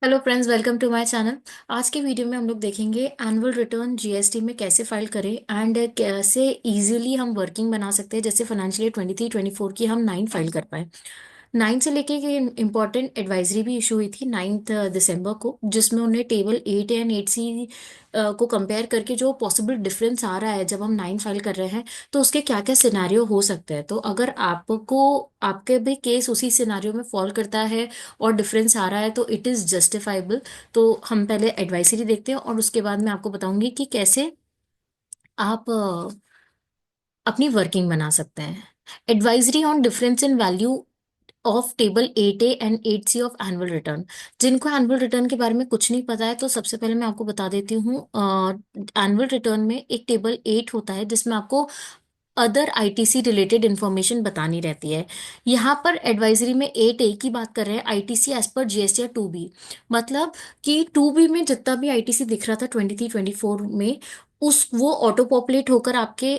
Hello friends, welcome to my channel. आज के video में हम लोग देखेंगे एनुअल रिटर्न जीएसटी में कैसे फाइल करें एंड कैसे इजीली हम वर्किंग बना सकते हैं। जैसे फाइनेंशियल ईयर 23-24 की हम 9 फाइल कर पाए। 9 से लेके ये इम्पॉर्टेंट एडवाइजरी भी इशू हुई थी 9 दिसंबर को, जिसमें उन्हें टेबल 8 एंड 8C को कंपेयर करके जो पॉसिबल डिफरेंस आ रहा है जब हम 9 फाइल कर रहे हैं, तो उसके क्या क्या सिनेरियो हो सकते हैं। तो अगर आपको आपके भी केस उसी सिनेरियो में फॉल करता है और डिफरेंस आ रहा है तो इट इज़ जस्टिफाइबल। तो हम पहले एडवाइजरी देखते हैं और उसके बाद मैं आपको बताऊंगी कि कैसे आप अपनी वर्किंग बना सकते हैं। Advisory on difference in value of table 8A and 8C of annual return. जिनको एनुअल रिटर्न के बारे में कुछ नहीं पता है तो सबसे पहले मैं आपको बता देती हूँ। एनुअल रिटर्न में एक टेबल 8 होता है जिसमें आपको अदर आईटीसी रिलेटेड इंफॉर्मेशन बतानी रहती है। यहाँ पर एडवाइजरी में 8A की बात कर रहे हैं, आईटीसी एज पर जीएसटी या 2B। मतलब कि 2B में जितना भी आईटीसी दिख रहा था 23-24 में, उस वो ऑटो पॉपुलेट होकर आपके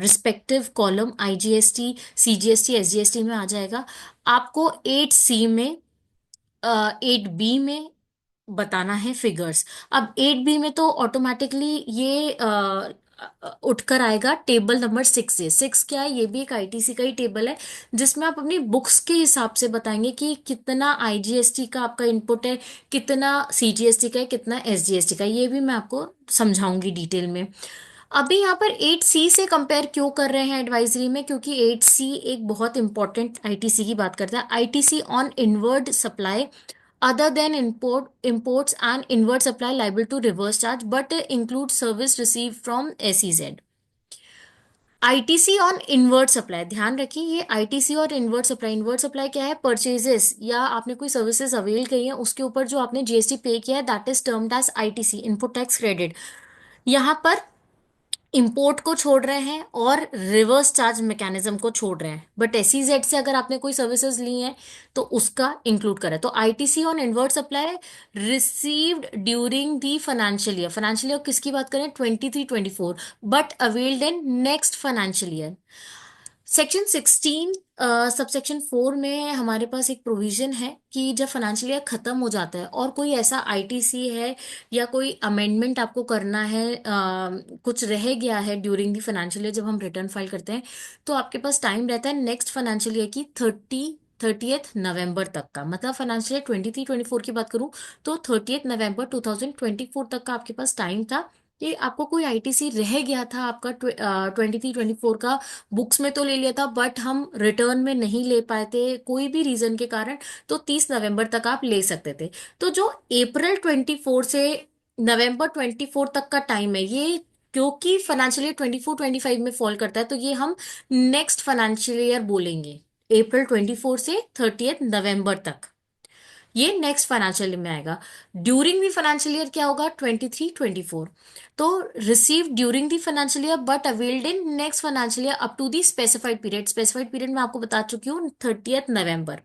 respective column IGST, CGST, SGST में आ जाएगा। आपको 8C में, 8B में बताना है फिगर्स। अब 8B में तो ऑटोमेटिकली ये उठकर आएगा टेबल नंबर 6 से। 6 क्या है? ये भी एक आईटीसी का ही टेबल है जिसमें आप अपनी बुक्स के हिसाब से बताएंगे कि कितना आईजीएसटी का आपका इनपुट है, कितना सीजीएसटी का है, कितना एसजीएसटी का है। ये भी मैं आपको समझाऊंगी डिटेल में। अभी यहाँ पर 8C से कंपेयर क्यों कर रहे हैं एडवाइजरी में? क्योंकि 8C एक बहुत इंपॉर्टेंट आईटीसी की बात करता है। ITC on inward supply other than imports and inward supply liable to reverse charge but include service received from SEZ। ITC on inward supply, ध्यान रखिए ये आईटीसी और इनवर्ड सप्लाई क्या है? परचेजेस या आपने कोई सर्विसेज अवेल करी है उसके ऊपर जो आपने जीएसटी पे किया है, that is termed as ITC, input tax credit. यहाँ पर इंपोर्ट को छोड़ रहे हैं और रिवर्स चार्ज मैकेनिज्म को छोड़ रहे हैं, बट एसईजेड से अगर आपने कोई सर्विसेज ली हैं तो उसका इंक्लूड करें। तो ITC on inward supply received during the financial year किसकी बात करें? 23-24, but availed in next financial year. Section 16 subsection 4 में हमारे पास एक प्रोविजन है कि जब फाइनेंशियल ईयर खत्म हो जाता है और कोई ऐसा आईटीसी है या कोई अमेंडमेंट आपको करना है, कुछ रह गया है ड्यूरिंग दी फाइनेंशियल ईयर जब हम रिटर्न फाइल करते हैं, तो आपके पास टाइम रहता है नेक्स्ट फाइनेंशियल ईयर की 30th नवंबर तक का। मतलब फाइनेंशियल ईयर 23-24 की बात करूं तो 30th नवंबर 2024 तक का आपके पास टाइम था कि आपको कोई आईटीसी रह गया था आपका 23-24 का, बुक्स में तो ले लिया था बट हम रिटर्न में नहीं ले पाए थे कोई भी रीजन के कारण, तो 30 नवंबर तक आप ले सकते थे। तो जो अप्रैल 24 से नवंबर 24 तक का टाइम है, ये क्योंकि फाइनेंशियल ईयर 24-25 में फॉल करता है तो ये हम नेक्स्ट फाइनेंशियल ईयर बोलेंगे। अप्रैल 24 से 30th नवंबर तक ये नेक्स्ट फाइनेंशियल ईयर में आएगा। ड्यूरिंग द फाइनेंशियल ईयर क्या होगा? 23-24। तो receive during the financial year but availed in next financial year up to the specified period. Specified period मैं आपको बता चुकी हूँ 30th नवंबर।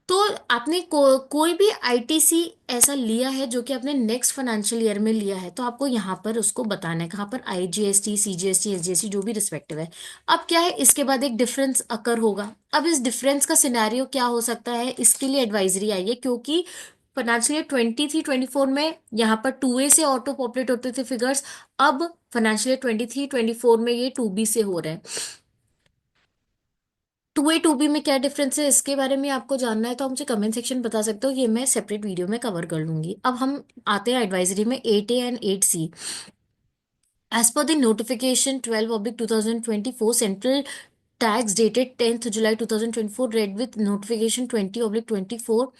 तो आपने कोई भी आईटीसी ऐसा लिया है जो कि आपने नेक्स्ट फाइनेंशियल ईयर में लिया है तो आपको यहाँ पर उसको बताना है, कहाँ पर? आईजीएसटी, सीजीएसटी, एसजीएसटी जो भी रिस्पेक्टिव है। अब क्या है, इसके बाद एक डिफरेंस अकर होगा। अब इस डिफरेंस का सिनेरियो क्या हो सकता है, इसके लिए एडवाइजरी आई है क्योंकि फाइनेंशियल ईयर 23-24 में यहाँ पर 2A से ऑटो पॉपुलेट होते थे फिगर्स। अब फाइनेंशियल ईयर 23-24 में ये 2B से हो रहा है। 2A 2B में क्या डिफरेंस है, इसके बारे में आपको जानना है तो आप मुझे कमेंट सेक्शन बता सकते हो, ये मैं सेपरेट वीडियो में कवर कर लूंगी। अब हम आते हैं एडवाइजरी में 8A and 8C। As per the notification 12/2024, central tax dated 10th July 2024, read with notification 20/24,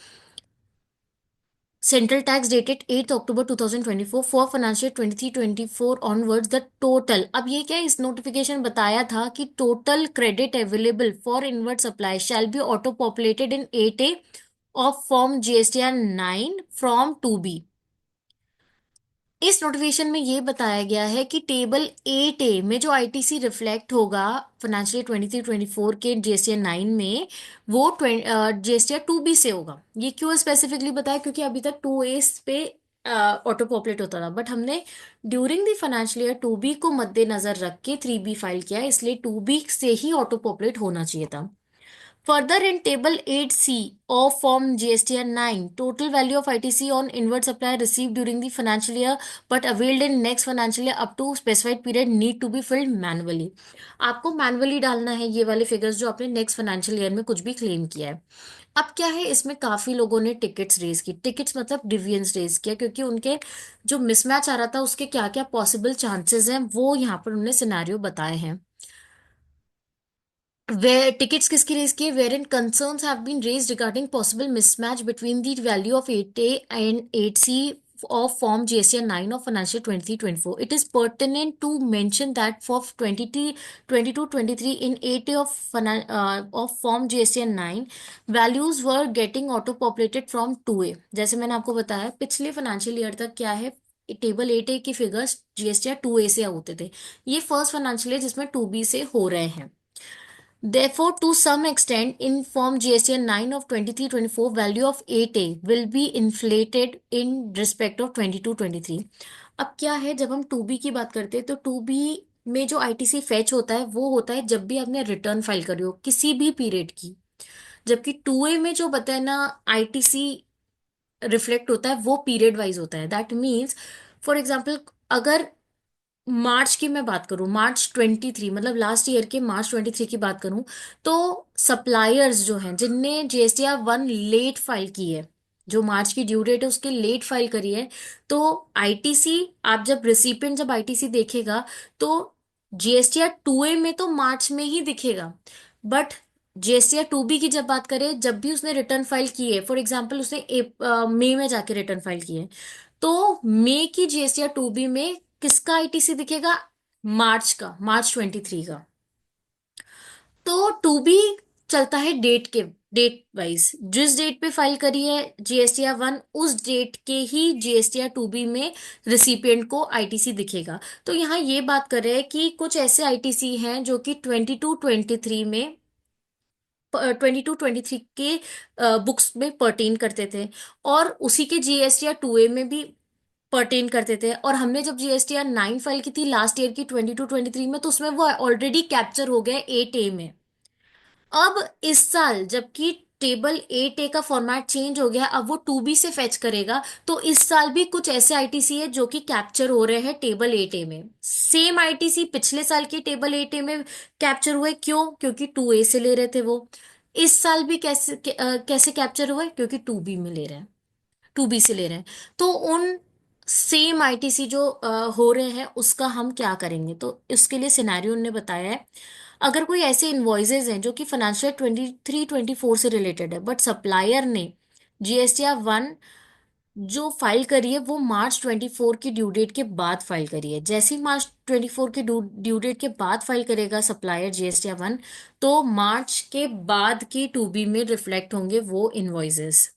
central tax dated 8th October 2024 for financial 23-24 onwards the total। अब ये क्या है, इस नोटिफिकेशन बताया था कि total credit available for inward supply shall be auto populated in 8A of form GSTR 9 from 2B। इस notification में ये बताया गया है कि टेबल 8A में जो आईटीसी रिफ्लेक्ट होगा फाइनेंशियल 23-24 के GSTR 9 में, वो GSTR 2B से होगा। ये क्यों स्पेसिफिकली बताया? क्योंकि अभी तक 2A पे ऑटो पॉपुलेट होता था बट हमने during the financial year 2B को मद्देनजर रख के 3B फाइल किया है, इसलिए 2B से ही ऑटो पॉपुलेट होना चाहिए था। Further, in Table 8C of Form GSTR 9, total value of ITC on inward supply received during the financial year but availed in next financial year up to specified period need to be filled manually. आपको manually डालना है ये वाले figures जो आपने next financial year में कुछ भी क्लेम किया है। अब क्या है, इसमें काफी लोगों ने टिकट्स रेज की, टिकट्स मतलब डिवियंस रेज किया, क्योंकि उनके जो मिसमैच आ रहा था उसके क्या क्या पॉसिबल चांसेस हैं वो यहाँ पर उन्होंने सिनेरियो बताए हैं। Where tickets किसकी रेज की है, wherein concerns have been raised regarding possible mismatch between the value of 8A and 8C of Form GSTN 9 of financial 23-24. It is pertinent to mention that for 22-23 in 8A of Form GSTN 9, values were getting auto-populated from 2A. जैसे मैंने आपको बताया पिछले financial year तक क्या है, table 8A के figures GSTR 2A से होते थे। ये फर्स्ट फाइनेंशियल ईयर जिसमें 2B से हो रहे हैं। Therefore, to some extent, in Form GSTN 9 of 23-24, value of 8A will be inflated in respect of 22-23. अब क्या है, जब हम 2B की बात करते हैं तो 2B में जो आईटीसी फेच होता है वो होता है जब भी आपने रिटर्न फाइल करी हो किसी भी पीरियड की। जबकि 2A में जो बताया ना आईटीसी रिफ्लेक्ट होता है वो पीरियड वाइज होता है। दैट मीन्स फॉर एग्जाम्पल, अगर मार्च की मैं बात करूं, मार्च 23 मतलब लास्ट ईयर के मार्च 23 की बात करूं, तो सप्लायर्स जो हैं जिनने जीएसटीआर 1 लेट फाइल की है, जो मार्च की ड्यू डेट है उसके लेट फाइल करी है, तो आईटीसी, आप जब रिसिपिएंट जब आईटीसी देखेगा तो जीएसटीआर 2A में तो मार्च में ही दिखेगा। बट जीएसटीआर 2B की जब बात करें, जब भी उसने रिटर्न फाइल की है, फॉर एग्जाम्पल उसने मई में जाके रिटर्न फाइल की है, तो मई की जीएसटीआर 2B में किसका आईटीसी दिखेगा, मार्च का, मार्च 23 का। तो 2B चलता है डेट के, डेट वाइज जिस डेट पे फाइल करी है जीएसटीआर 1 उस डेट के ही जीएसटीआर 2B में रिसिपिएंट को आईटीसी दिखेगा। तो यहाँ ये बात कर रहे हैं कि कुछ ऐसे आईटीसी हैं जो कि 22-23 में 22-23 के बुक्स में पर्टेन करते थे, और उसी के जीएसटीआर 2A में भी पर्टेन करते थे। और हमने जब जीएसटीआर 9 फाइल की थी लास्ट ईयर की 22-23 में, तो उसमें वो ऑलरेडी कैप्चर हो गया 8A में। अब इस साल जबकि टेबल 8A का फॉर्मेट चेंज हो गया, अब वो 2B से फेच करेगा, तो इस साल भी कुछ ऐसे आईटीसी है जो कि कैप्चर हो रहे हैं टेबल 8A में। सेम आईटीसी पिछले साल की टेबल 8A में कैप्चर हुए, क्यों, क्योंकि 2A से ले रहे थे वो। इस साल भी कैसे कैप्चर हुए, क्योंकि 2B में ले रहे हैं, 2B से ले रहे हैं। तो उन सेम आईटीसी जो हो रहे हैं उसका हम क्या करेंगे, तो इसके लिए सिनेरियो ने बताया है। अगर कोई ऐसे इनवॉइसेज हैं जो कि फाइनेंशियल 23-24 से रिलेटेड है, बट सप्लायर ने जीएसटीआर 1 जो फाइल करी है वो मार्च 24 की ड्यू डेट के बाद फाइल करी है, जैसे ही मार्च 24 की ड्यू डेट के बाद फाइल करेगा सप्लायर जीएसटीआर 1, तो मार्च के बाद की 2B में रिफ्लेक्ट होंगे वो invoices.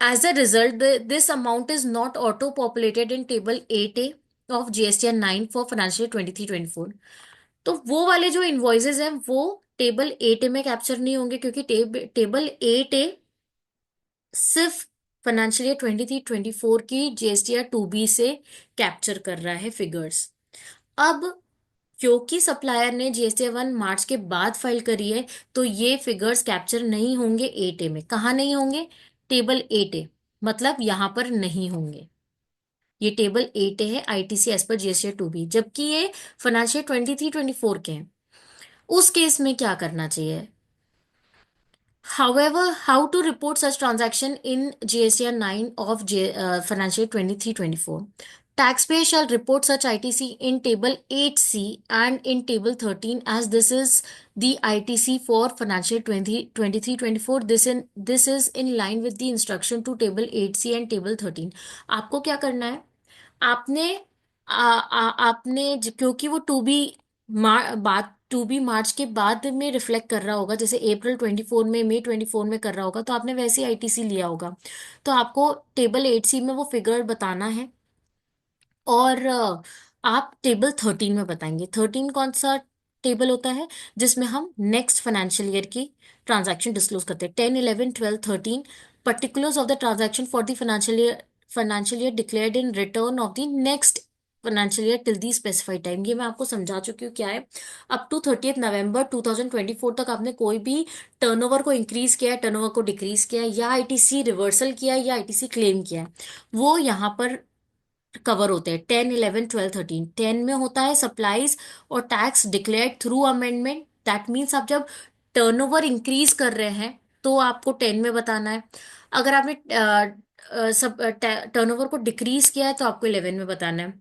As a result, this amount is not auto-populated in table 8A of GSTN 9 for financial 23-24. तो वो वाले जो इनवॉइसेज हैं वो टेबल 8A में कैप्चर नहीं होंगे, क्योंकि टेबल 8A सिर्फ फाइनेंशियल ईयर 23-24 की जीएसटीआर 2B से कैप्चर कर रहा है फिगर्स। अब क्योंकि सप्लायर ने जीएसटीआर 1 मार्च के बाद फाइल करी है, तो ये फिगर्स कैप्चर नहीं होंगे 8A में। कहाँ नहीं होंगे, टेबल 8A, मतलब यहां पर नहीं होंगे। ये टेबल 8A है ITC as per GSTR 2B, जबकि ये फाइनेंशियल 23-24 के हैं। उस केस में क्या करना चाहिए, however, how to report such transaction in GSTR 9 of financial 23-24? Taxpayer shall report such ITC in table 8C and in table 13, as this is the ITC for financial 2023-24. This is in line with the instruction to table 8C and table 13. आपको क्या करना है, आपने क्योंकि वो बात 2B मार्च के बाद में रिफ्लेक्ट कर रहा होगा, जैसे अप्रैल 24 में, मई 24 में कर रहा होगा, तो आपने वैसे ही आईटीसी लिया होगा। तो आपको टेबल 8C में वो फिगर बताना है, और आप टेबल 13 में बताएंगे। 13 कौन सा टेबल होता है, जिसमें हम नेक्स्ट फाइनेंशियल ईयर की ट्रांजैक्शन डिस्क्लोज करते हैं, 10, 11, 12, 13 particulars of the transaction for the financial year declared in return of the next financial year till the specified time, ये मैं आपको समझा चुकी हूँ क्या है। अप टू 30 नवंबर 2024 तक आपने कोई भी टर्नओवर को इंक्रीज किया है, टर्नओवर को डिक्रीज किया है, या आईटीसी रिवर्सल किया है, या आईटीसी क्लेम किया है, वो यहाँ पर कवर होते हैं। 10, 11, 12, 13। 10 में होता है सप्लाईज और tax declared through amendment. That means आप जब टर्नओवर इंक्रीज कर रहे हैं तो आपको 10 में बताना है। अगर आपने सब टर्नओवर को डिक्रीज किया है तो आपको 11 में बताना है।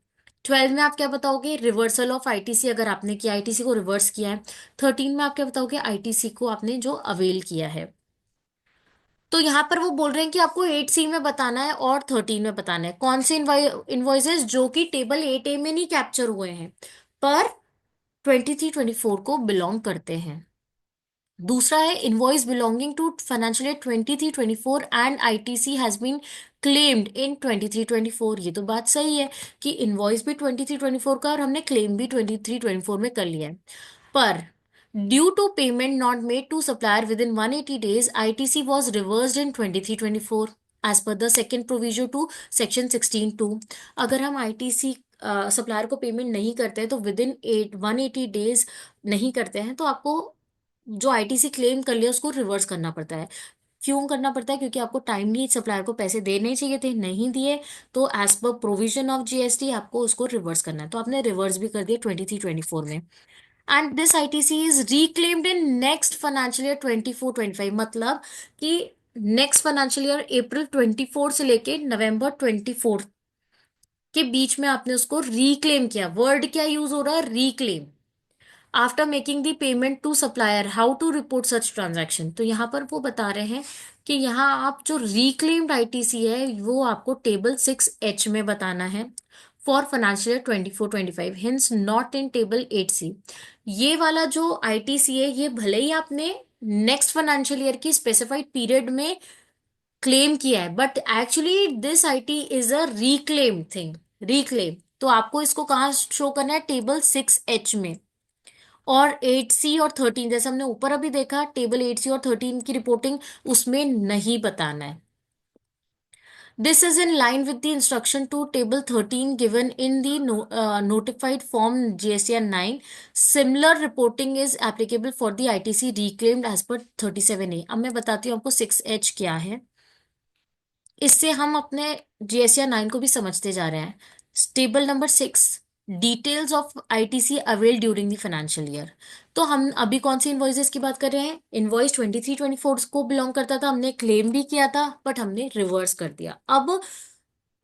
12 में आप क्या बताओगे? रिवर्सल ऑफ आईटीसी, अगर आपने किया आईटीसी को रिवर्स किया है। 13 में आप क्या बताओगे? आईटीसी को आपने जो अवेल किया है। तो यहाँ पर वो बोल रहे हैं कि आपको 8C में बताना है और 13 में बताना है। कौन से इनवॉइसेस जो कि टेबल 8A में नहीं कैप्चर हुए हैं पर 23-24 को बिलोंग करते हैं। दूसरा है invoice belonging to financial year 23-24 and ITC has been claimed in 23-24। ये तो बात सही है कि इनवॉइस भी 23-24 का और हमने क्लेम भी 23-24 में कर लिया है। पर due to payment not made to supplier within 180 days, ITC was reversed in 23-24 as per the second provision to section 16(2). अगर हम आईटीसी सप्लायर को पेमेंट नहीं करते हैं तो विद इन 180 days नहीं करते हैं तो आपको जो आईटीसी क्लेम कर लिया उसको रिवर्स करना पड़ता है। क्यों करना पड़ता है? क्योंकि आपको टाइमली सप्लायर को पैसे देने चाहिए थे, नहीं दिए, तो as per provision of GST आपको उसको रिवर्स करना है। तो आपने रिवर्स भी कर दिया 23-24 में। And this ITC is reclaimed in next financial year 24-25। मतलब कि नेक्स्ट फाइनेंशियल ईयर अप्रैल 24 से लेके नवंबर 24 के बीच में आपने उसको रिक्लेम किया। वर्ड क्या यूज हो रहा है? Reclaim. After making the payment to supplier, how to report such transaction. तो यहाँ पर वो बता रहे हैं कि यहाँ आप जो रिक्लेम्ड आईटीसी है वो आपको टेबल 6H में बताना है for financial year 24-25, hints not in table 8C। ये वाला जो आईटीसी है ये भले ही आपने नेक्स्ट फाइनेंशियल ईयर की स्पेसिफाइड पीरियड में क्लेम किया है but actually this IT is a reclaim thing. Reclaim तो आपको इसको कहाँ शो करना है? टेबल 6H में। और 8C और 13, जैसे हमने ऊपर अभी देखा, टेबल 8C और 13 की रिपोर्टिंग उसमें नहीं बताना है। This is in line with the instruction to table 13 given in the notified form GSTN 9। Similar reporting is applicable for the ITC reclaimed as per 37A। अब मैं बताती हूँ आपको 6H क्या है। इससे हम अपने GSTN 9 को भी समझते जा रहे हैं। Table number 6, details of ITC avail during the financial year. तो हम अभी कौन सी इनवॉइसेस की बात कर रहे हैं? इनवॉइस 23-24 को बिलोंग करता था, हमने क्लेम भी किया था बट हमने रिवर्स कर दिया। अब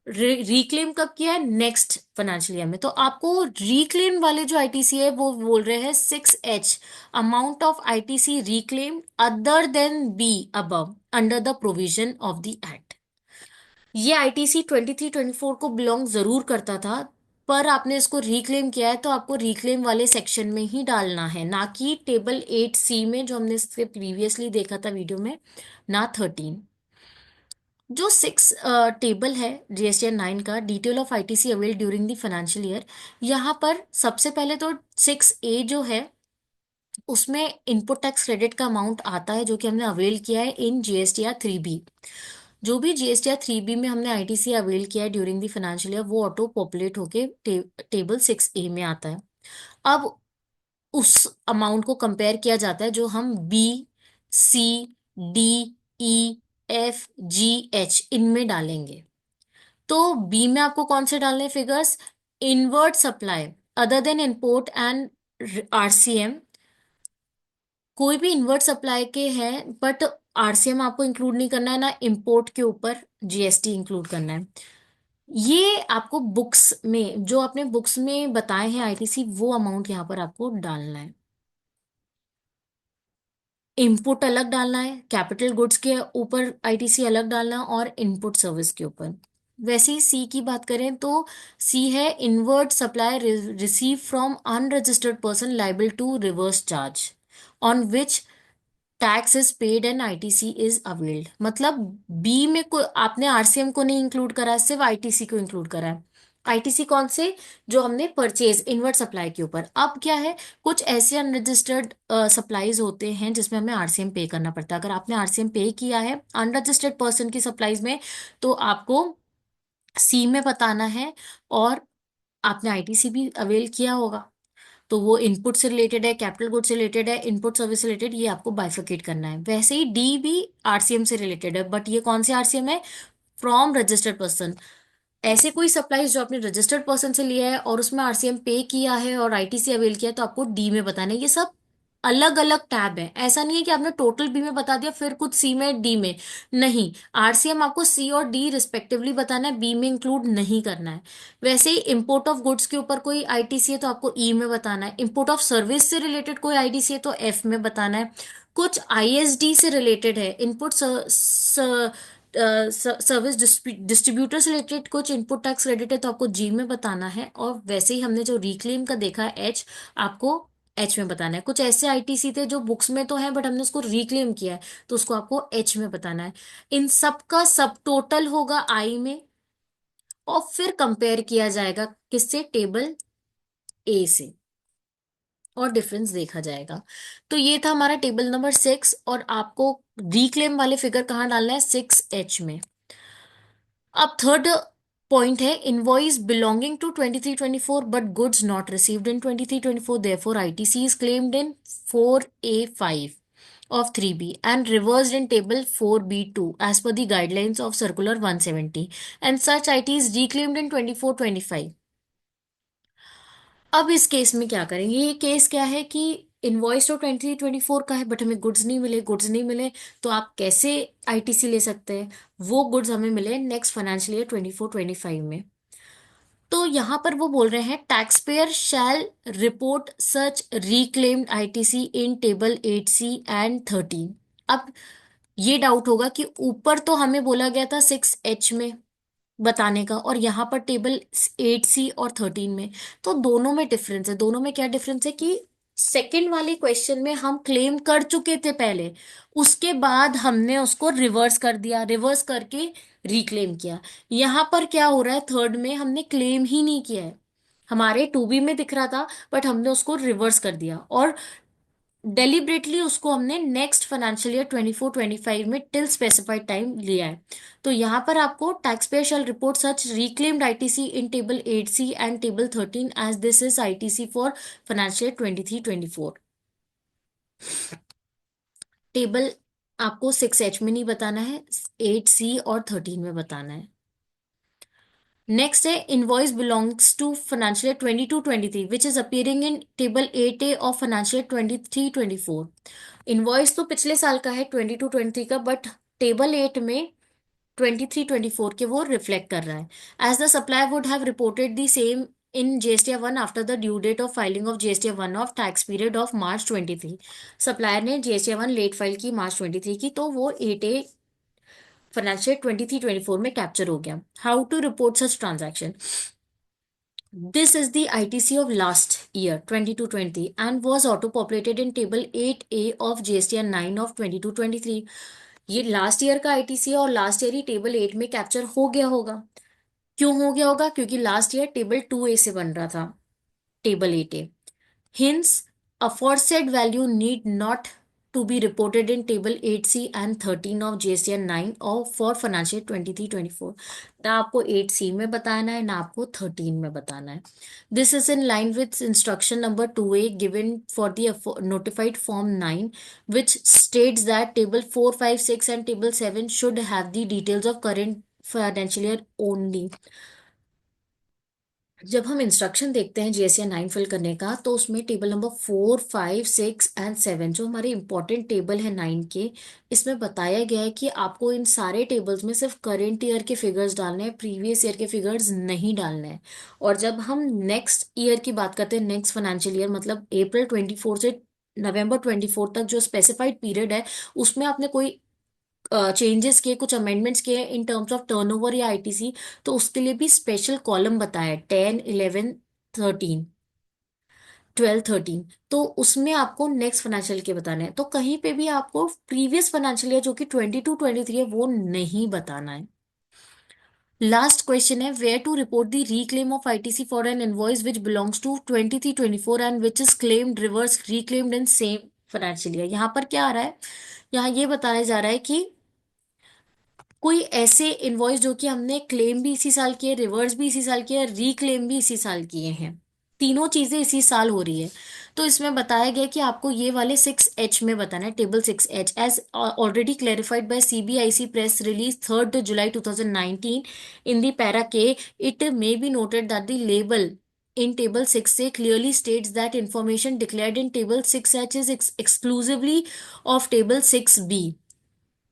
रिक्लेम कब किया है? नेक्स्ट फाइनेंशियल ईयर में। तो आपको रिक्लेम वाले जो आईटीसी है वो बोल रहे हैं 6H, amount of ITC reclaim other than be above under the provision of the act. ये आईटीसी 23-24 को बिलोंग जरूर करता था पर आपने इसको रिक्लेम किया है तो आपको रिक्लेम वाले सेक्शन में ही डालना है, ना कि टेबल 8C में जो हमने इससे प्रीवियसली देखा था वीडियो में, ना 13। जो 6 टेबल है GSTN 9 का, detail of ITC avail during the financial year, यहाँ पर सबसे पहले तो 6A जो है उसमें इनपुट टैक्स क्रेडिट का अमाउंट आता है जो कि हमने अवेल किया है इन GSTR 3B। जो भी GSTR 3B में हमने आईटीसी अवेल किया है ड्यूरिंग द फाइनेंशियल ईयर वो ऑटो पॉपुलेट होके टेबल 6A में आता है। अब उस अमाउंट को कंपेयर किया जाता है जो हम B, C, D, E, F, G, H इनमें डालेंगे। तो बी में आपको कौन से डालने figures? Inward supply other than import and RCM. कोई भी इन्वर्ट सप्लाई के हैं बट आरसीएम आपको इंक्लूड नहीं करना है, ना इम्पोर्ट के ऊपर जीएसटी इंक्लूड करना है। ये आपको बुक्स में जो आपने बुक्स में बताए हैं आईटीसी वो अमाउंट यहाँ पर आपको डालना है। इनपुट अलग डालना है, कैपिटल गुड्स के ऊपर आईटीसी अलग डालना है और इनपुट सर्विस के ऊपर। वैसे ही सी की बात करें तो सी है inward supply receive from unregistered person liable to reverse charge on which tax is paid and ITC is availed. मतलब बी में को आपने आरसीएम को नहीं इंक्लूड करा है, सिर्फ आईटीसी को इंक्लूड करा है। आईटीसी कौन से? जो हमने परचेज इनवर्ट सप्लाई के ऊपर। अब क्या है, कुछ ऐसे अनरजिस्टर्ड सप्लाईज होते हैं जिसमें हमें आरसीएम पे करना पड़ता है। अगर आपने आरसीएम पे किया है अनरजिस्टर्ड पर्सन की सप्लाईज में तो आपको सी में बताना है और आपने आईटीसी भी अवेल किया होगा, तो वो इनपुट से रिलेटेड है, कैपिटल गुड से रिलेटेड है, इनपुट सर्विस से रिलेटेड, ये आपको बाइफरकेट करना है। वैसे ही डी भी आरसीएम से रिलेटेड है, बट ये कौन से आरसीएम है? From registered person. ऐसे कोई सप्लाईज जो आपने रजिस्टर्ड पर्सन से लिया है और उसमें आरसीएम पे किया है और आईटीसी अवेल किया है, तो आपको डी में बताना है। ये सब अलग अलग टैब है, ऐसा नहीं है कि आपने टोटल बी में बता दिया फिर कुछ सी में डी में। नहीं, आरसीएम आपको सी और डी रिस्पेक्टिवली बताना है, बी में इंक्लूड नहीं करना है। वैसे ही इंपोर्ट ऑफ गुड्स के ऊपर कोई आईटीसी है तो आपको ई में बताना है। इंपोर्ट ऑफ सर्विस से रिलेटेड कोई आईटीसी है तो एफ में बताना है। कुछ आईएसडी से रिलेटेड है, इनपुट सर्विस डिस्ट्रीब्यूटर से रिलेटेड कुछ इनपुट टैक्स क्रेडिट है तो आपको जी में बताना है। और वैसे ही हमने जो रिक्लेम का देखा है एच, आपको एच में बताना है। कुछ ऐसे आईटीसी थे जो बुक्स में तो है बट हमने उसको रिक्लेम किया है, तो उसको आपको एच में बताना है। इन सब का सब टोटल होगा आई में, और फिर कंपेयर किया जाएगा किससे? टेबल ए से, और डिफरेंस देखा जाएगा। तो ये था हमारा टेबल नंबर 6, और आपको रिक्लेम वाले फिगर कहाँ डालना है? 6H में। अब थर्ड पॉइंट है, invoice belonging to 23-24 but goods not received in 23-24, therefore ITC is claimed in 4A5 of 3B and reversed in table 4B2 as per the guidelines of circular 170, and such IT is reclaimed in 24-25। अब इस case में क्या करेंगे? ये case क्या है कि invoice तो 23-24 का है बट हमें गुड्स नहीं मिले, तो आप कैसे आईटीसी ले सकते हैं? वो गुड्स हमें मिले नेक्स्ट फाइनेंशियल ईयर 24-25 में। तो यहां पर वो बोल रहे हैं tax payer shall report such reclaimed ITC in table 8C and 13। अब ये डाउट होगा कि ऊपर तो हमें बोला गया था 6H में बताने का, और यहाँ पर टेबल 8C और 13 में। तो दोनों में डिफरेंस है। दोनों में क्या डिफरेंस है कि सेकंड वाले क्वेश्चन में हम क्लेम कर चुके थे पहले, उसके बाद हमने उसको रिवर्स कर दिया, रिवर्स करके रिक्लेम किया। यहाँ पर क्या हो रहा है, थर्ड में हमने क्लेम ही नहीं किया है, हमारे 2B में दिख रहा था बट हमने उसको रिवर्स कर दिया, और डेलिबरेटली उसको हमने नेक्स्ट फाइनेंशियल ईयर 24-25 में टिल स्पेसिफाइड टाइम लिया है। तो यहाँ पर आपको tax payer shall report such reclaimed ITC in table 8C and table 13 as this is ITC for financial year 23-24। Table आपको 6H में नहीं बताना है, 8C और 13 में बताना है। नेक्स्ट है invoice belongs to financial year 22-23 which is appearing in table 8A of financial year 23-24। Invoice तो पिछले साल का है 22-23 का, बट टेबल 8 में 23-24 के वो रिफ्लेक्ट कर रहा है। As the supplier would have reported the same in GST1 after the due date of filing of GST1 of tax period of March 23। Supplier ने GST1 लेट फाइल की March 23 की, तो वो 8A फाइनेंशियल 23-24 में capture हो गया। How to report such transaction? This is the ITC of last year 22-20 and was auto-populated in table 8A of GSTN 9 of 22-23। ये last year का आईटीसी है और लास्ट ईयर ही टेबल 8 में कैप्चर हो गया होगा। क्यों हो गया होगा? क्योंकि लास्ट ईयर टेबल 2A से बन रहा था table 8A। Hence, aforesaid value need not to be reported in table 8C and 13 of GSTN 9 or for financial 23-24। ना आपको 8C में बताना है ना आपको 13 में बताना है। This is in line with instruction number 2A given for the notified form 9, which states that table 4, 5, 6 and table 7 should have the details of current financial year only। जब हम इंस्ट्रक्शन देखते हैं जीएसटी 9 फिल करने का, तो उसमें table number 4, 5, 6 and 7 जो हमारे इंपॉर्टेंट टेबल है 9 के, इसमें बताया गया है कि आपको इन सारे टेबल्स में सिर्फ करेंट ईयर के फिगर्स डालने हैं, प्रीवियस ईयर के फिगर्स नहीं डालने हैं। और जब हम नेक्स्ट ईयर की बात करते हैं, नेक्स्ट फाइनेंशियल ईयर मतलब अप्रैल 24 से नवंबर 24 तक जो स्पेसिफाइड पीरियड है, उसमें आपने कोई चेंजेस किए, कुछ अमेंडमेंट्स किए इन टर्म्स ऑफ टर्नओवर या आईटीसी, तो उसके लिए भी स्पेशल कॉलम बताया है 10, 11, 13, 12, 13। तो उसमें आपको नेक्स्ट फाइनेंशियल के बताना है, तो कहीं पे भी आपको प्रीवियस फाइनेंशियल ईयर जो कि 22-23 है वो नहीं बताना है। लास्ट क्वेश्चन है where to report the reclaim of ITC for an invoice which belongs to 23-24 and which is claimed reverse reclaimed in same financial year. यहाँ पर क्या आ रहा है? यहाँ ये बताया जा रहा है कि कोई ऐसे इनवॉइस जो कि हमने क्लेम भी इसी साल किए, रिवर्स भी इसी साल किए, रिक्लेम भी इसी साल किए हैं, तीनों चीजें इसी साल हो रही है। तो इसमें बताया गया कि आपको ये वाले 6H में बताना है, table 6H, as already clarified by CBIC press release 3 July 2019 in the para K, it may be noted that the label in table 6 से clearly states that information declared in table 6H is exclusively of table 6B.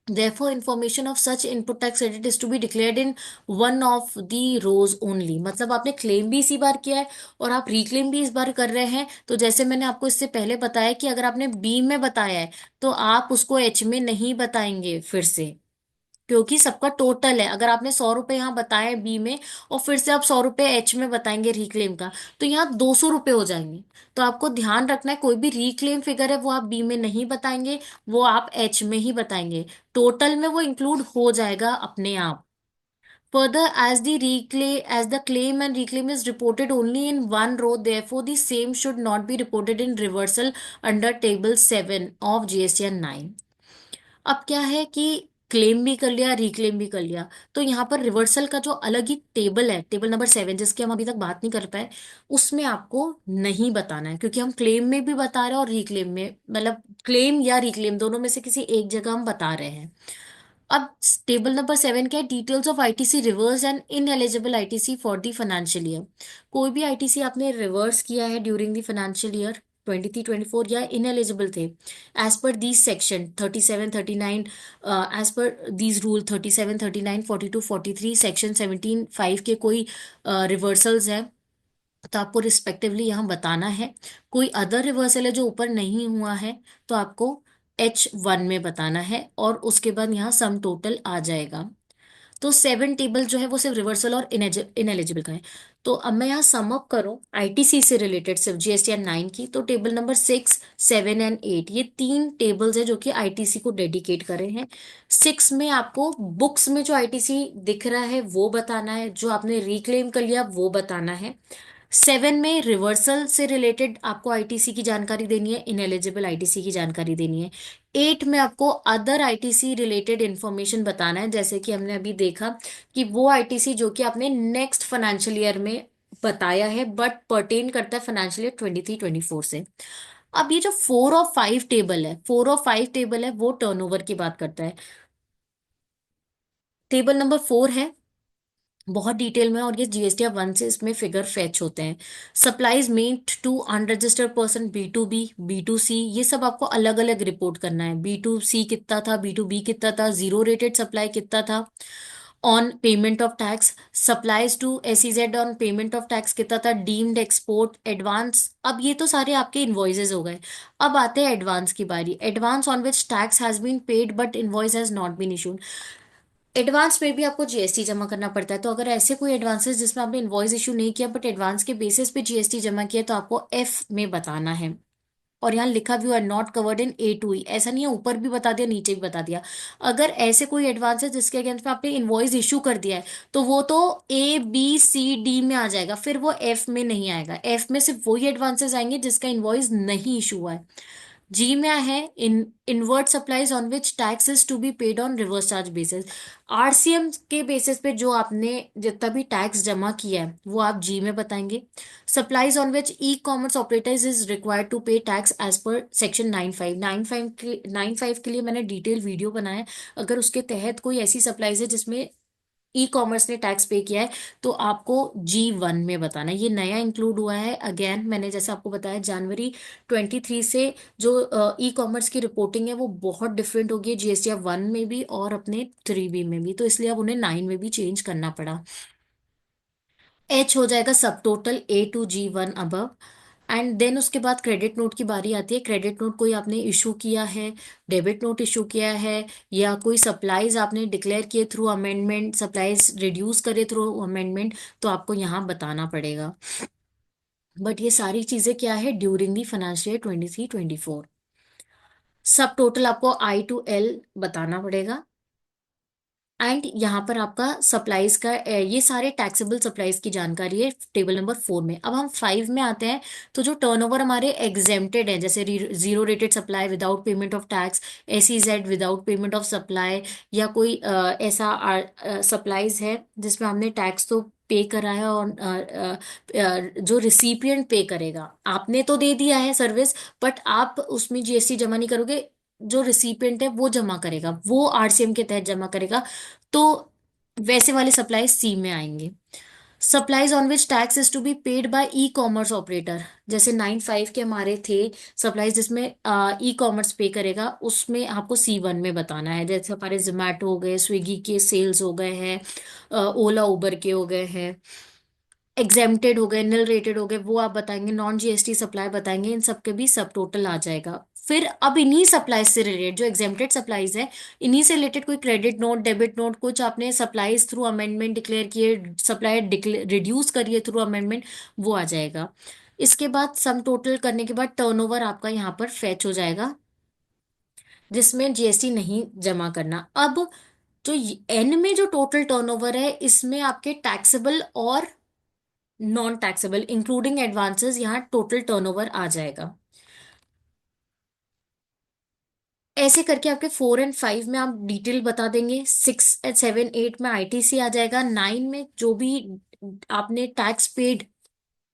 Therefore, information of such input tax credit is to be declared in one of the rows only। मतलब आपने claim भी इसी बार किया है और आप reclaim भी इस बार कर रहे हैं, तो जैसे मैंने आपको इससे पहले बताया कि अगर आपने बी में बताया है तो आप उसको एच में नहीं बताएंगे फिर से, क्योंकि सबका टोटल है। अगर आपने 100 रुपए यहाँ बताए बी में और फिर से आप 100 रुपए एच में बताएंगे रिक्लेम का, तो यहाँ 200 रुपए हो जाएंगे। तो आपको ध्यान रखना है, कोई भी रिक्लेम फिगर है वो आप बी में नहीं बताएंगे, वो आप एच में ही बताएंगे। टोटल में वो इंक्लूड हो जाएगा अपने आप। Further, as the claim and reclaim is reported only in one row, therefore the same should not be reported in reversal under table 7 of GSTN 9। अब क्या है कि क्लेम भी कर लिया, रिक्लेम भी कर लिया, तो यहाँ पर रिवर्सल का जो अलग ही टेबल है, टेबल नंबर 7, जिसकी हम अभी तक बात नहीं कर पाए, उसमें आपको नहीं बताना है, क्योंकि हम क्लेम में भी बता रहे हैं और रिक्लेम में, मतलब क्लेम या रिक्लेम दोनों में से किसी एक जगह हम बता रहे हैं। अब टेबल नंबर 7 क्या है, details of ITC reverse and in eligible ITC for the financial year. कोई भी आईटीसी आपने रिवर्स किया है ड्यूरिंग द फाइनेंशियल ईयर 23-24 या इन एलिजिबल थे, as per these section 37-39, as per these rule 37-39 42-43 section 17-5 के कोई रिवर्सल्स हैं, तो आपको रिस्पेक्टिवली यहाँ बताना है। कोई अदर रिवर्सल है जो ऊपर नहीं हुआ है, तो आपको H1 में बताना है, और उसके बाद यहाँ सम टोटल आ जाएगा। तो 7 टेबल जो है वो सिर्फ रिवर्सल और इनएलिजिबल का है। तो अब मैं यहाँ सम अप करूँ आईटीसी से रिलेटेड सिर्फ जीएसटीआर 9 की, तो टेबल नंबर 6, 7 एंड 8, ये तीन टेबल्स है जो कि आईटीसी को डेडिकेट करे हैं। 6 में आपको बुक्स में जो आईटीसी दिख रहा है वो बताना है, जो आपने रिक्लेम कर लिया वो बताना है। 7 में रिवर्सल से रिलेटेड आपको आईटीसी की जानकारी देनी है, इनएलिजिबल आईटीसी की जानकारी देनी है। 8 में आपको अदर आईटीसी रिलेटेड इंफॉर्मेशन बताना है, जैसे कि हमने अभी देखा कि वो आईटीसी जो कि आपने नेक्स्ट फाइनेंशियल ईयर में बताया है बट पर्टेन करता है फाइनेंशियल ईयर 23-24 से। अब ये जो 4 और 5 टेबल है वो टर्नओवर की बात करता है। टेबल नंबर 4 है बहुत डिटेल में, और ये जीएसटी 1 से इसमें फिगर फेच होते हैं। Supplies made to unregistered person, B to C, ये सब आपको अलग अलग रिपोर्ट करना है। बी टू सी कितना था, बी टू बी कितना था, जीरो रेटेड सप्लाई कितना था on payment of tax, supplies to SEZ on payment of tax कितना था, डीम्ड एक्सपोर्ट, एडवांस। अब ये तो सारे आपके इन्वॉइसेज हो गए। अब आते हैं एडवांस की बारी। Advance on which tax has been paid but invoice has not been issued. Advance में भी आपको जीएसटी जमा करना पड़ता है, तो अगर ऐसे कोई एडवांसेस जिसमें आपने इनवॉइस इशू नहीं किया बट एडवांस के बेसिस पे जीएसटी जमा किया, तो आपको एफ में बताना है। और यहाँ लिखा भी हुआ है not covered in A to E, ऐसा नहीं है ऊपर भी बता दिया नीचे भी बता दिया। अगर ऐसे कोई एडवांस है जिसके अगेंस्ट में आपने इनवॉइस इशू कर दिया है, तो वो तो A B C D में आ जाएगा, फिर वो एफ में नहीं आएगा। एफ में सिर्फ वही एडवांसेस आएंगे जिसका इनवॉइस नहीं इशू हुआ है। जी में है inward supplies on which tax is to be paid on reverse charge basis. RCM के बेसिस पे जो आपने जितना भी टैक्स जमा किया है वो आप जी में बताएंगे। Supplies on which e commerce operators is required to pay tax as per section 9(5) के लिए मैंने डिटेल वीडियो बनाया है। अगर उसके तहत कोई ऐसी सप्लाईज है जिसमें ई कॉमर्स ने टैक्स पे किया है, तो आपको G1 में बताना है। ये नया इंक्लूड हुआ है, अगेन मैंने जैसे आपको बताया जनवरी 23 से जो ई कॉमर्स की रिपोर्टिंग है वो बहुत डिफरेंट होगी जीएसटी 1 में भी और अपने 3B में भी, तो इसलिए अब उन्हें 9 में भी चेंज करना पड़ा। एच हो जाएगा सब total A to G1 above. And then उसके बाद क्रेडिट नोट की बारी आती है। क्रेडिट नोट कोई आपने इशू किया है, डेबिट नोट इशू किया है, या कोई सप्लाईज आपने डिक्लेयर किए थ्रू अमेंडमेंट, सप्लाईज रिड्यूस करे थ्रू अमेंडमेंट, तो आपको यहाँ बताना पड़ेगा। बट ये सारी चीजें क्या है, ड्यूरिंग दी फाइनेंशियल ईयर 23-24। सब टोटल आपको I to L बताना पड़ेगा। एंड यहाँ पर आपका सप्लाईज का ये सारे टैक्सेबल सप्लाईज की जानकारी है टेबल नंबर 4 में। अब हम 5 में आते हैं। तो जो टर्नओवर हमारे एग्जेम्प्टेड है, जैसे zero rated supply without payment of tax, SEZ without payment of supply, या कोई ऐसा सप्लाईज है जिसमें हमने टैक्स तो पे करा है और जो रिसिपिएंट पे करेगा, आपने तो दे दिया है सर्विस, बट आप उसमें GST जमा नहीं करोगे, जो रिसिपिएंट है वो जमा करेगा, वो RCM के तहत जमा करेगा। तो वैसे वाले सप्लाई सी में आएंगे। Supplies on which tax is to be paid by e commerce operator, जैसे 9(5) के हमारे थे सप्लाईज जिसमें ई कॉमर्स पे करेगा, उसमें आपको C1 में बताना है। जैसे हमारे जोमेटो हो गए, स्विगी के सेल्स हो गए हैं, ओला उबर के हो गए हैं, एग्जेम्प्टेड हो गए, निल रेटेड हो गए, वो आप बताएंगे, नॉन GST सप्लाई बताएंगे, इन सब के भी सब टोटल आ जाएगा। फिर अब इन्हीं सप्लाईज से रिलेटेड जो एग्जेम्प्टेड सप्लाईज है, इन्हीं से रिलेटेड कोई क्रेडिट नोट, डेबिट नोट, कुछ आपने सप्लाईज थ्रू अमेंडमेंट डिक्लेयर किए, सप्लाई रिड्यूस करिए थ्रू अमेंडमेंट, वो आ जाएगा। इसके बाद सम टोटल करने के बाद टर्नओवर आपका यहाँ पर फैच हो जाएगा, जिसमें GST नहीं जमा करना। अब जो एन में जो टोटल टर्नओवर है, इसमें आपके टैक्सेबल और नॉन टैक्सेबल इंक्लूडिंग एडवांसेस यहाँ टोटल टर्नओवर आ जाएगा। ऐसे करके आपके 4 और 5 में आप डिटेल बता देंगे, 6 और 7 8 में ITC आ जाएगा, 9 में जो भी आपने टैक्स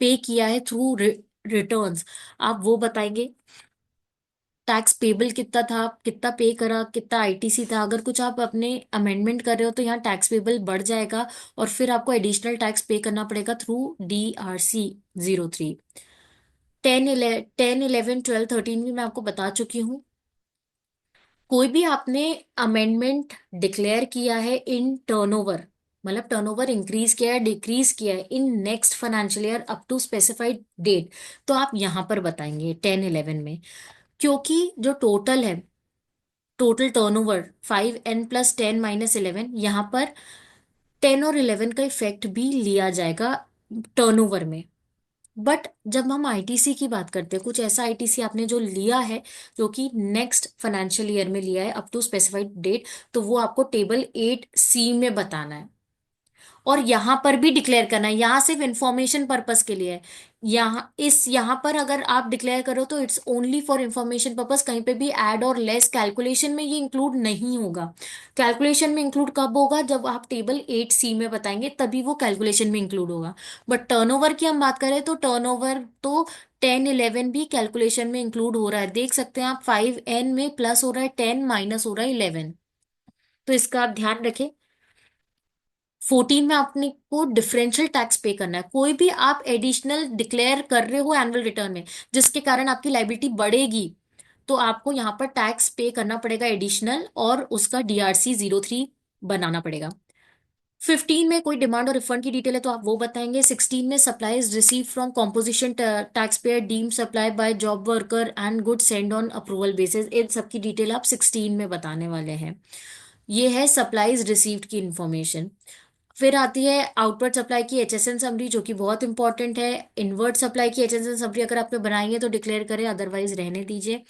पे किया है थ्रू रिटर्न्स, आप वो बताएंगे। टैक्स पेबल कितना था, कितना पे करा, कितना ITC था, अगर कुछ आप अपने अमेंडमेंट कर रहे हो तो यहाँ टैक्स पेबल बढ़ जाएगा, और फिर आपको एडिशनल टैक्स पे करना पड़ेगा थ्रू DRC 03। 10 11 12 13 भी मैं आपको बता चुकी हूँ। कोई भी आपने अमेंडमेंट डिक्लेयर किया है इन टर्नओवर, मतलब टर्नओवर इंक्रीज किया है, डिक्रीज किया है in next financial year up to specified date, तो आप यहां पर बताएंगे 10 11 में। क्योंकि जो टोटल है, टोटल टर्नओवर 5n+10 - 11, यहाँ पर 10 और 11 का इफेक्ट भी लिया जाएगा टर्नओवर में। बट जब हम ITC की बात करते हैं, कुछ ऐसा ITC आपने जो लिया है, जो कि नेक्स्ट फाइनेंशियल ईयर में लिया है अप टू स्पेसिफाइड डेट, तो वो आपको टेबल 8C में बताना है, और यहां पर भी डिक्लेयर करना है। यहाँ सिर्फ इंफॉर्मेशन पर्पस के लिए है। यहाँ पर अगर आप डिक्लेयर करो तो it's only for information purpose, कहीं पे भी ऐड और लेस कैलकुलेशन में ये इंक्लूड नहीं होगा। कैलकुलेशन में इंक्लूड कब होगा, जब आप टेबल 8C में बताएंगे, तभी वो कैलकुलेशन में इंक्लूड होगा। बट टर्नओवर की हम बात करें तो टर्नओवर तो 10 11 भी कैलकुलेशन में इंक्लूड हो रहा है। देख सकते हैं आप, 5n में प्लस हो रहा है 10, माइनस हो रहा है 11, तो इसका आप ध्यान रखें। 14 में आपने को डिफरेंशियल टैक्स पे करना है। कोई भी आप एडिशनल डिक्लेयर कर रहे हो एनुअल रिटर्न में, जिसके कारण आपकी लाइबिलिटी बढ़ेगी, तो आपको यहाँ पर टैक्स पे करना पड़ेगा एडिशनल, और उसका DRC 03 बनाना पड़ेगा। 15 में कोई डिमांड और रिफंड की डिटेल है तो आप वो बताएंगे। 16 में supplies receive from composition tax payer deem supply by job worker and good sent on approval basis, इन सब की डिटेल आप 16 में बताने वाले हैं। ये है सप्लाईज रिसीव्ड की इंफॉर्मेशन। फिर आती है आउटवर्ड सप्लाई की HSN समरी, जो कि बहुत इंपॉर्टेंट है। इनवर्ड सप्लाई की HSN समरी अगर आपने बनाई है तो डिक्लेयर करें, अदरवाइज रहने दीजिए।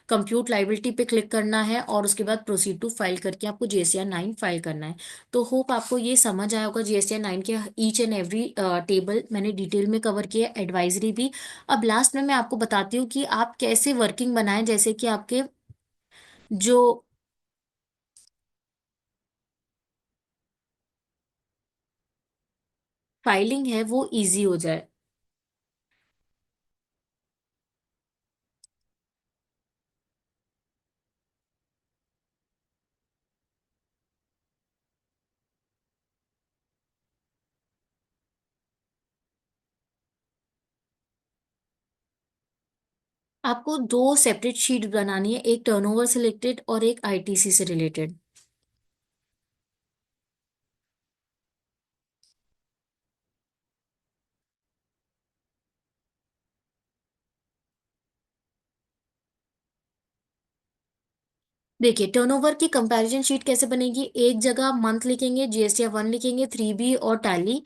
कंप्यूट लाइबिलिटी पे क्लिक करना है, और उसके बाद प्रोसीड टू फाइल करके आपको GSTR 9 फाइल करना है। तो होप आपको ये समझ आया होगा। GSTR 9 के ईच एंड एवरी टेबल मैंने डिटेल में कवर किया, एडवाइजरी भी। अब लास्ट में मैं आपको बताती हूँ कि आप कैसे वर्किंग बनाएं, जैसे कि आपके जो फाइलिंग है वो इजी हो जाए। आपको दो सेपरेट शीट बनानी है, एक टर्नओवर से रिलेटेड और एक ITC से रिलेटेड। देखिए, टर्नओवर की कंपैरिजन शीट कैसे बनेगी, एक जगह मंथ लिखेंगे, GSTR 1 लिखेंगे, 3B और टैली।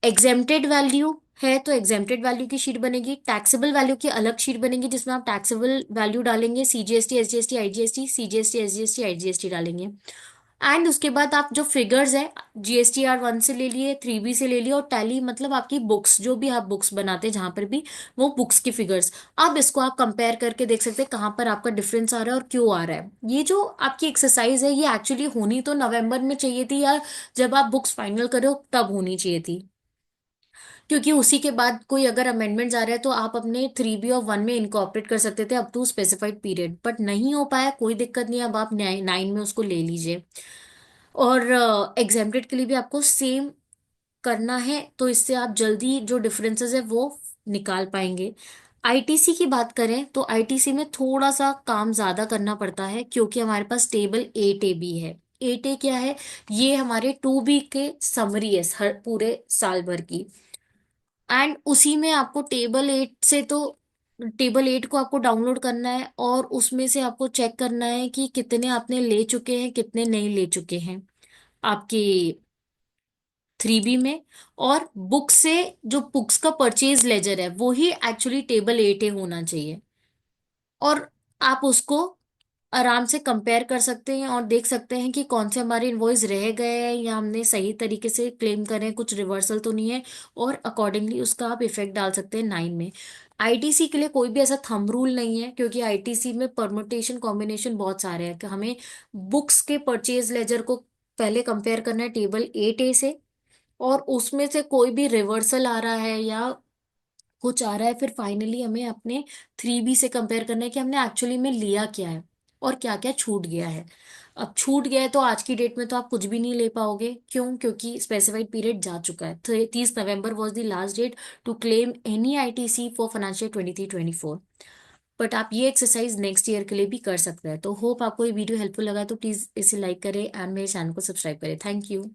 एग्जेम्प्टेड वैल्यू है तो एग्जेम्प्टेड वैल्यू की शीट बनेगी, टैक्सेबल वैल्यू की अलग शीट बनेगी, जिसमें आप टैक्सेबल वैल्यू डालेंगे, CGST SGST IGST, CGST SGST IGST डालेंगे। एंड उसके बाद आप जो फिगर्स है, GSTR 1 से ले लिए, 3B से ले लिए, और टैली मतलब आपकी बुक्स, जो भी आप बुक्स बनाते हैं जहां पर भी, वो बुक्स की फिगर्स। अब इसको आप कंपेयर करके देख सकते हैं कहाँ पर आपका डिफरेंस आ रहा है और क्यों आ रहा है। ये जो आपकी एक्सरसाइज है ये एक्चुअली होनी तो नवंबर में चाहिए थी, या जब आप बुक्स फाइनल करो तब होनी चाहिए थी, क्योंकि उसी के बाद कोई अगर अमेंडमेंट्स आ रहे हैं तो आप अपने 3B और 1 में इनकॉर्पोरेट कर सकते थे up to specified period, but नहीं हो पाया, कोई दिक्कत नहीं, अब आप 9 में उसको ले लीजिए। और एग्जेम्प्टेड के लिए भी आपको सेम करना है, तो इससे आप जल्दी जो डिफरेंसेस है वो निकाल पाएंगे। आईटीसी की बात करें तो आईटीसी में थोड़ा सा काम ज्यादा करना पड़ता है, क्योंकि हमारे पास टेबल 8A भी है। 8A क्या है? ये हमारे 2B के समरी है हर पूरे साल भर की। एंड उसी में आपको टेबल 8 से तो टेबल 8 को आपको डाउनलोड करना है, और उसमें से आपको चेक करना है कि कितने आपने ले चुके हैं कितने नहीं ले चुके हैं आपके 3B में। और बुक से, जो बुक्स का परचेज लेजर है वो ही एक्चुअली टेबल 8A होना चाहिए। और आप उसको आराम से कंपेयर कर सकते हैं और देख सकते हैं कि कौन से हमारे इनवॉइस रह गए हैं या हमने सही तरीके से क्लेम करें, कुछ रिवर्सल तो नहीं है, और अकॉर्डिंगली उसका आप इफेक्ट डाल सकते हैं 9 में। आईटीसी के लिए कोई भी ऐसा थंब रूल नहीं है, क्योंकि आईटीसी में परमुटेशन कॉम्बिनेशन बहुत सारे हैं कि हमें बुक्स के परचेज लेजर को पहले कंपेयर करना है टेबल 8A से, और उसमें से कोई भी रिवर्सल आ रहा है या कुछ आ रहा है, फिर फाइनली हमें अपने 3B से कंपेयर करना है कि हमने एक्चुअली में लिया क्या है और क्या क्या छूट गया है। अब छूट गया है तो आज की डेट में तो आप कुछ भी नहीं ले पाओगे, क्यों? क्योंकि स्पेसिफाइड पीरियड जा चुका है। 30 November was the last date to claim any ITC for financial 23-24। But आप ये एक्सरसाइज नेक्स्ट ईयर के लिए भी कर सकते हैं। तो होप आपको ये वीडियो हेल्पफुल लगा, तो प्लीज इसे लाइक करें एंड मेरे चैनल को सब्सक्राइब करें। Thank you.